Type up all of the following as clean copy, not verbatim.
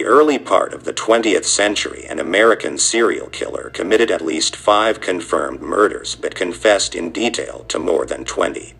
early part of the 20th century, an American serial killer committed at least 5 confirmed murders but confessed in detail to more than 20.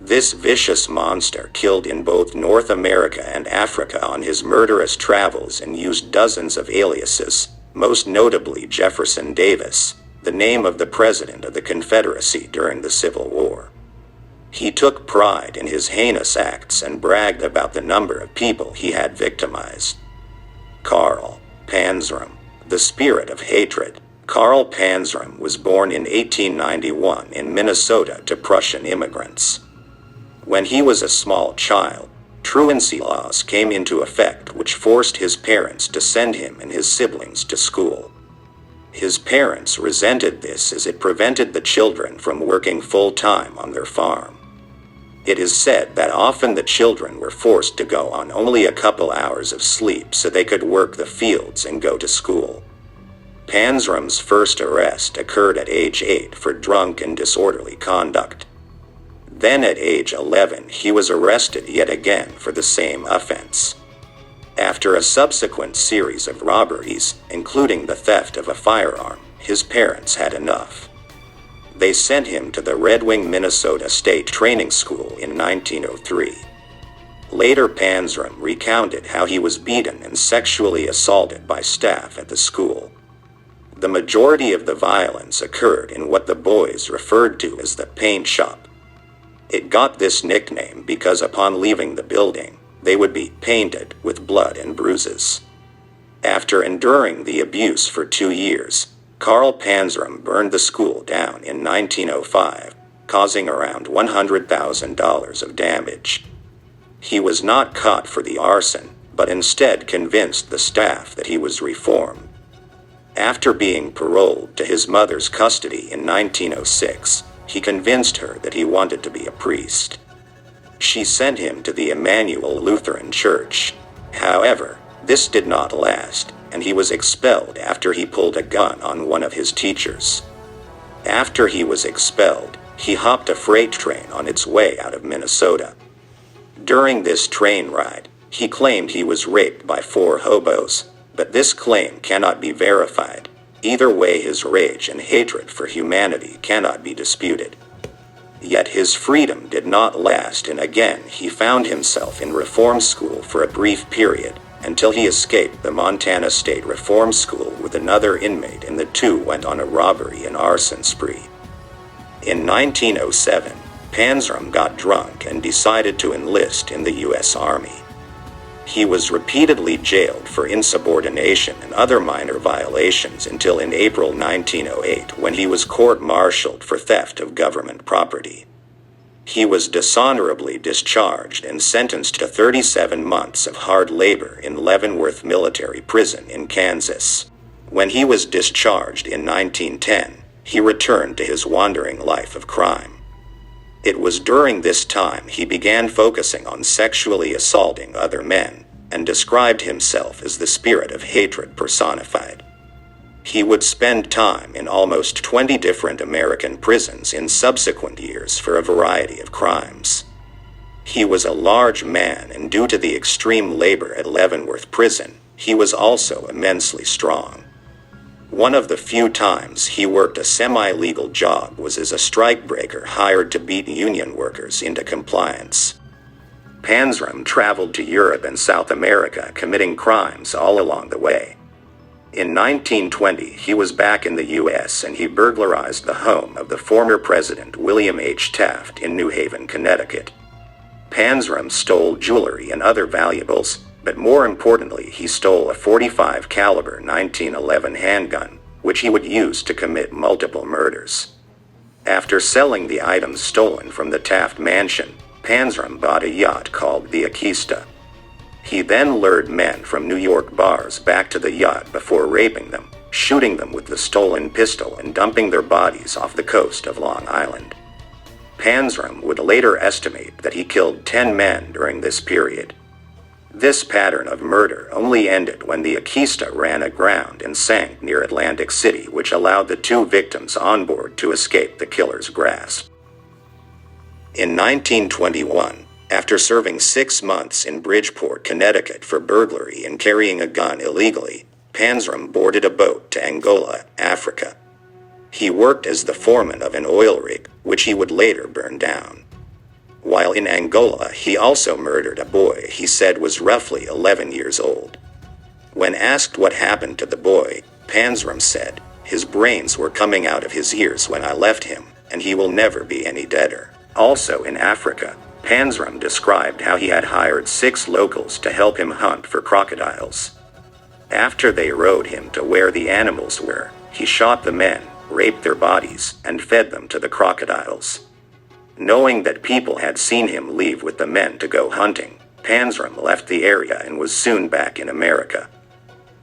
This vicious monster killed in both North America and Africa on his murderous travels and used dozens of aliases, most notably Jefferson Davis, the name of the President of the Confederacy during the Civil War. He took pride in his heinous acts and bragged about the number of people he had victimized. Carl Panzram, the spirit of hatred. Carl Panzram was born in 1891 in Minnesota to Prussian immigrants. When he was a small child, truancy laws came into effect which forced his parents to send him and his siblings to school. His parents resented this as it prevented the children from working full-time on their farm. It is said that often the children were forced to go on only a couple hours of sleep so they could work the fields and go to school. Panzram's first arrest occurred at age 8 for drunk and disorderly conduct. Then at age 11 he was arrested yet again for the same offense. After a subsequent series of robberies, including the theft of a firearm, his parents had enough. They sent him to the Red Wing, Minnesota State Training School in 1903. Later Panzram recounted how he was beaten and sexually assaulted by staff at the school. The majority of the violence occurred in what the boys referred to as the paint shop. It got this nickname because upon leaving the building, they would be painted with blood and bruises. After enduring the abuse for 2 years, Carl Panzram burned the school down in 1905, causing around $100,000 of damage. He was not caught for the arson, but instead convinced the staff that he was reformed. After being paroled to his mother's custody in 1906, he convinced her that he wanted to be a priest. She sent him to the Emmanuel Lutheran Church. However, this did not last, and he was expelled after he pulled a gun on one of his teachers. After he was expelled, he hopped a freight train on its way out of Minnesota. During this train ride, he claimed he was raped by 4 hobos, but this claim cannot be verified. Either way, his rage and hatred for humanity cannot be disputed. Yet his freedom did not last, and again he found himself in reform school for a brief period, until he escaped the Montana State Reform School with another inmate, and the two went on a robbery and arson spree. In 1907, Panzram got drunk and decided to enlist in the U.S. Army. He was repeatedly jailed for insubordination and other minor violations until in April 1908, when he was court-martialed for theft of government property. He was dishonorably discharged and sentenced to 37 months of hard labor in Leavenworth Military Prison in Kansas. When he was discharged in 1910, he returned to his wandering life of crime. It was during this time he began focusing on sexually assaulting other men, and described himself as the spirit of hatred personified. He would spend time in almost 20 different American prisons in subsequent years for a variety of crimes. He was a large man, and due to the extreme labor at Leavenworth Prison, he was also immensely strong. One of the few times he worked a semi-legal job was as a strikebreaker hired to beat union workers into compliance. Panzram traveled to Europe and South America, committing crimes all along the way. In 1920, he was back in the U.S. and he burglarized the home of the former President William H. Taft in New Haven, Connecticut. Panzram stole jewelry and other valuables, but more importantly, he stole a .45 caliber 1911 handgun, which he would use to commit multiple murders. After selling the items stolen from the Taft mansion, Panzram bought a yacht called the Akista. He then lured men from New York bars back to the yacht before raping them, shooting them with the stolen pistol, and dumping their bodies off the coast of Long Island. Panzram would later estimate that he killed 10 men during this period. This pattern of murder only ended when the Akista ran aground and sank near Atlantic City, which allowed the 2 victims on board to escape the killer's grasp. In 1921, After serving 6 months in Bridgeport, Connecticut for burglary and carrying a gun illegally, Panzram boarded a boat to Angola, Africa. He worked as the foreman of an oil rig, which he would later burn down. While in Angola, he also murdered a boy he said was roughly 11 years old. When asked what happened to the boy, Panzram said, "His brains were coming out of his ears when I left him, and he will never be any deader." Also in Africa, Panzram described how he had hired 6 locals to help him hunt for crocodiles. After they rode him to where the animals were, he shot the men, raped their bodies, and fed them to the crocodiles. Knowing that people had seen him leave with the men to go hunting, Panzram left the area and was soon back in America.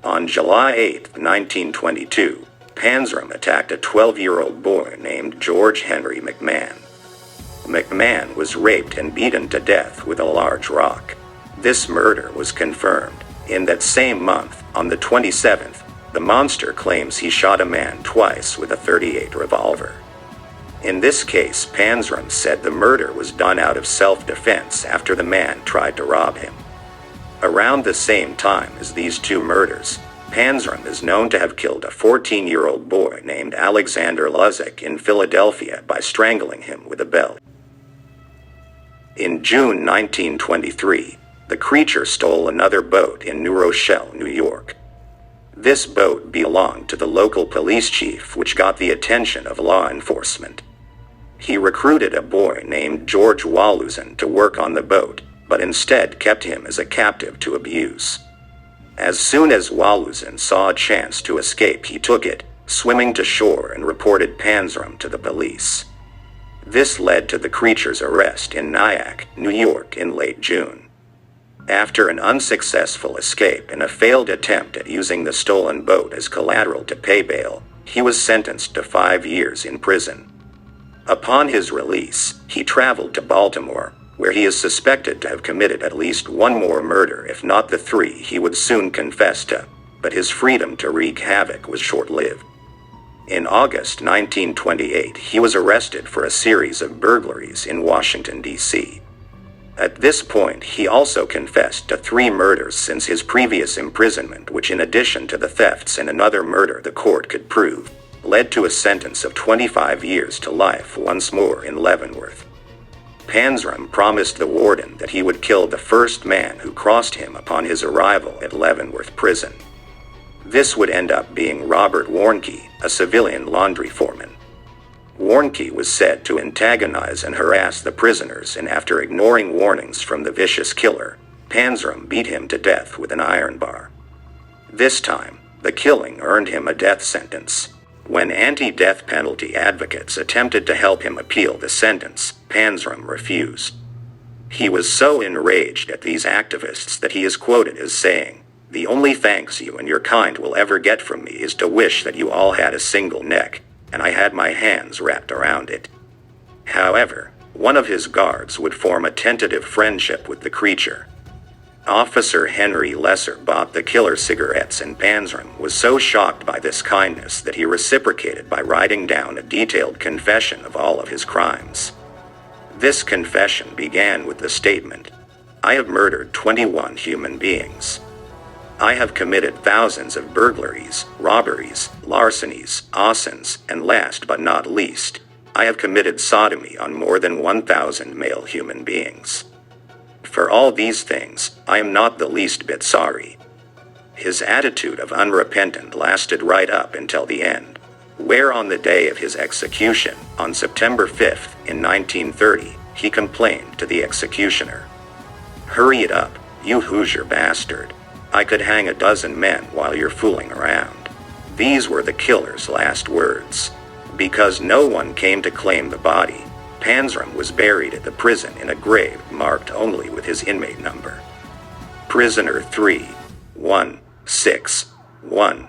On July 8, 1922, Panzram attacked a 12-year-old boy named George Henry McMahon. McMahon was raped and beaten to death with a large rock. This murder was confirmed. In that same month, on the 27th, the monster claims he shot a man twice with a .38 revolver. In this case, Panzram said the murder was done out of self-defense after the man tried to rob him. Around the same time as these 2 murders, Panzram is known to have killed a 14-year-old boy named Alexander Luzzock in Philadelphia by strangling him with a belt. In June 1923, the creature stole another boat in New Rochelle, New York. This boat belonged to the local police chief, which got the attention of law enforcement. He recruited a boy named George Walosin to work on the boat, but instead kept him as a captive to abuse. As soon as Walosin saw a chance to escape, he took it, swimming to shore, and reported Panzram to the police. This led to the creature's arrest in Nyack, New York in late June. After an unsuccessful escape and a failed attempt at using the stolen boat as collateral to pay bail, he was sentenced to 5 years in prison. Upon his release, he traveled to Baltimore, where he is suspected to have committed at least 1 more murder, if not the 3 he would soon confess to, but his freedom to wreak havoc was short-lived. In August 1928, he was arrested for a series of burglaries in Washington, D.C. At this point, he also confessed to 3 murders since his previous imprisonment, which, in addition to the thefts and another murder the court could prove, led to a sentence of 25 years to life once more in Leavenworth. Panzram promised the warden that he would kill the first man who crossed him upon his arrival at Leavenworth Prison. This would end up being Robert Warnke, a civilian laundry foreman. Warnke was said to antagonize and harass the prisoners, and after ignoring warnings from the vicious killer, Panzram beat him to death with an iron bar. This time, the killing earned him a death sentence. When anti-death penalty advocates attempted to help him appeal the sentence, Panzram refused. He was so enraged at these activists that he is quoted as saying, "The only thanks you and your kind will ever get from me is to wish that you all had a single neck, and I had my hands wrapped around it." However, one of his guards would form a tentative friendship with the creature. Officer Henry Lesser bought the killer cigarettes, and Panzram was so shocked by this kindness that he reciprocated by writing down a detailed confession of all of his crimes. This confession began with the statement, "I have murdered 21 human beings. I have committed thousands of burglaries, robberies, larcenies, arsons, and last but not least, I have committed sodomy on more than 1,000 male human beings. For all these things, I am not the least bit sorry." His attitude of unrepentant lasted right up until the end, where on the day of his execution, on September 5th, in 1930, he complained to the executioner, "Hurry it up, you Hoosier bastard. I could hang a dozen men while you're fooling around." These were the killer's last words. Because no one came to claim the body, Panzram was buried at the prison in a grave marked only with his inmate number. Prisoner 3-1-6-1